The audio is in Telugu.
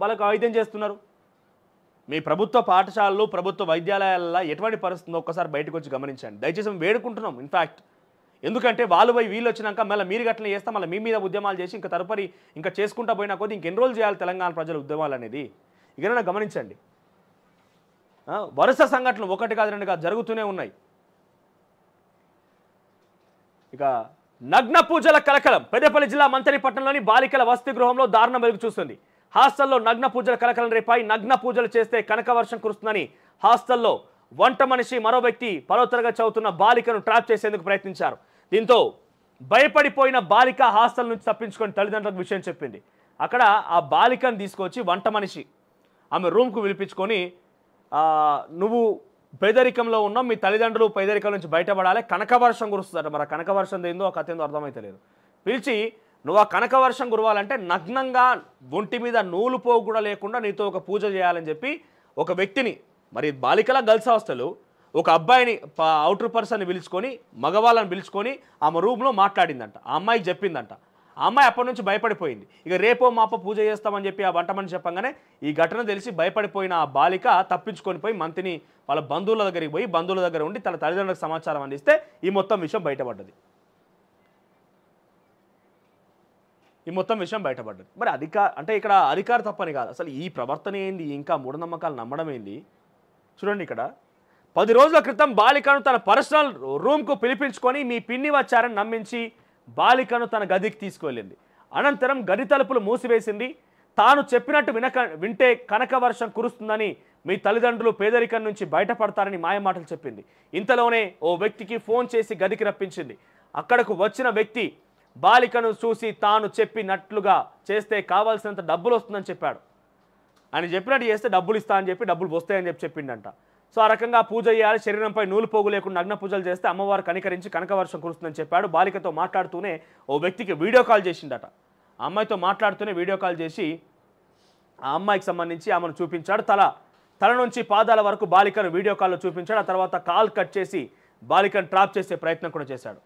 వాళ్ళకు వైద్యం చేస్తున్నారు. మీ ప్రభుత్వ పాఠశాలలు ప్రభుత్వ వైద్యాలయాలలో ఎటువంటి పరిస్థితుందో ఒక్కసారి బయటకు వచ్చి గమనించండి. దయచేసి మేము వేడుకుంటున్నాం. ఇన్ఫ్యాక్ట్ ఎందుకంటే వాళ్ళు పోయి వీళ్ళు వచ్చినాక మళ్ళీ మీరు గట్లనే చేస్తే మళ్ళీ మీ మీద ఉద్యమాలు చేసి ఇంకా తదుపరి ఇంకా చేసుకుంటా పోయినా కొద్ది ఇంకెన్ని రోజులు చేయాలి తెలంగాణ ప్రజల ఉద్యమాలు అనేది ఇకనైనా గమనించండి. వరుస సంఘటనలు ఒకటి కాదు రెండు కాదు జరుగుతూనే ఉన్నాయి. ఇక నగ్న పూజల కలకలం. పెద్దపల్లి జిల్లా మంతనిపట్నంలోని బాలికల వసతి గృహంలో దారుణం వెలుగు చూస్తుంది. హాస్టల్లో నగ్న పూజల కలకలం రేపాయి. నగ్న పూజలు చేస్తే కనకవర్షం కురుస్తుందని హాస్టల్లో వంట మనిషి మరో వ్యక్తి 10వ తరగతి చదువుతున్న బాలికను ట్రాప్ చేసేందుకు ప్రయత్నించారు. దీంతో భయపడిపోయిన బాలిక హాస్టల్ నుంచి తప్పించుకొని తల్లిదండ్రులకు విషయం చెప్పింది. అక్కడ ఆ బాలికను తీసుకొచ్చి వంట మనిషి ఆమె రూమ్కు పిలిపించుకొని నువ్వు పేదరికంలో ఉన్నావు, మీ తల్లిదండ్రులు పేదరికం నుంచి బయటపడాలి, కనకవర్షం కురుస్తుందట. మరి కనకవర్షం ఏందో ఆ కథ ఏందో అర్థమైతలేదు. పిలిచి నువ్వు ఆ కనకవర్షం కురవాలంటే నగ్నంగా ఒంటి మీద నూలు పోగు కూడా లేకుండా నీతో ఒక పూజ చేయాలని చెప్పి ఒక వ్యక్తిని, మరి బాలికల గర్ల్స్ హాస్టల్, ఒక అబ్బాయిని అవుటర్ పర్సన్ని పిలుచుకొని మగవాళ్ళని పిలుచుకొని ఆమె రూమ్లో మాట్లాడిందంట. ఆ అమ్మాయికి చెప్పిందంట. ఆ అమ్మాయి అప్పటి నుంచి భయపడిపోయింది. ఇక రేపో మాపో పూజ చేస్తామని చెప్పి ఆ వంట మనిషి చెప్పగానే ఈ ఘటన తెలిసి భయపడిపోయిన ఆ బాలిక తప్పించుకొని పోయి మంతిని వాళ్ళ బంధువుల దగ్గరికి పోయి బంధువుల దగ్గర ఉండి తన తల్లిదండ్రులకు సమాచారం అందిస్తే ఈ మొత్తం విషయం బయటపడ్డది. మరి అంటే ఇక్కడ అధికార తప్పని కాదు, అసలు ఈ ప్రవర్తన ఏంది, ఇంకా మూఢనమ్మకాలు నమ్మడం ఏంది? చూడండి, ఇక్కడ 10 రోజుల క్రితం బాలికను తన పర్సనల్ రూమ్కు పిలిపించుకొని మీ పిన్ని వచ్చారని నమ్మించి బాలికను తన గదికి తీసుకువెళ్ళింది. అనంతరం గది తలుపులు మూసివేసింది. తాను చెప్పినట్టు వింటే కనకవర్షం కురుస్తుందని, మీ తల్లిదండ్రులు పేదరికం నుంచి బయటపడతారని మాయమాటలు చెప్పింది. ఇంతలోనే ఓ వ్యక్తికి ఫోన్ చేసి గదికి రప్పించింది. అక్కడకు వచ్చిన వ్యక్తి బాలికను చూసి తాను చెప్పినట్లుగా చేస్తే కావాల్సినంత డబ్బులు వస్తుందని చెప్పాడు. ఆయన చెప్పినట్టు చేస్తే డబ్బులు ఇస్తా అని చెప్పి డబ్బులు వస్తాయని చెప్పి చెప్పిండంట. సో ఆ రకంగా పూజ చేయాలి, శరీరంపై నూలు పోగు లేకుండా నగ్న పూజలు చేస్తే అమ్మవారు కనికరించి కనకవర్షం కురుస్తుందని చెప్పాడు. బాలికతో మాట్లాడుతూనే ఓ వ్యక్తికి వీడియో కాల్ చేసిండట. ఆ అమ్మాయితో మాట్లాడుతూనే వీడియో కాల్ చేసి ఆ అమ్మాయికి సంబంధించి ఆమెను చూపించాడు. తల నుంచి పాదాల వరకు బాలికను వీడియో కాల్లో చూపించాడు. ఆ తర్వాత కాల్ కట్ చేసి బాలికను ట్రాప్ చేసే ప్రయత్నం కూడా చేశాడు.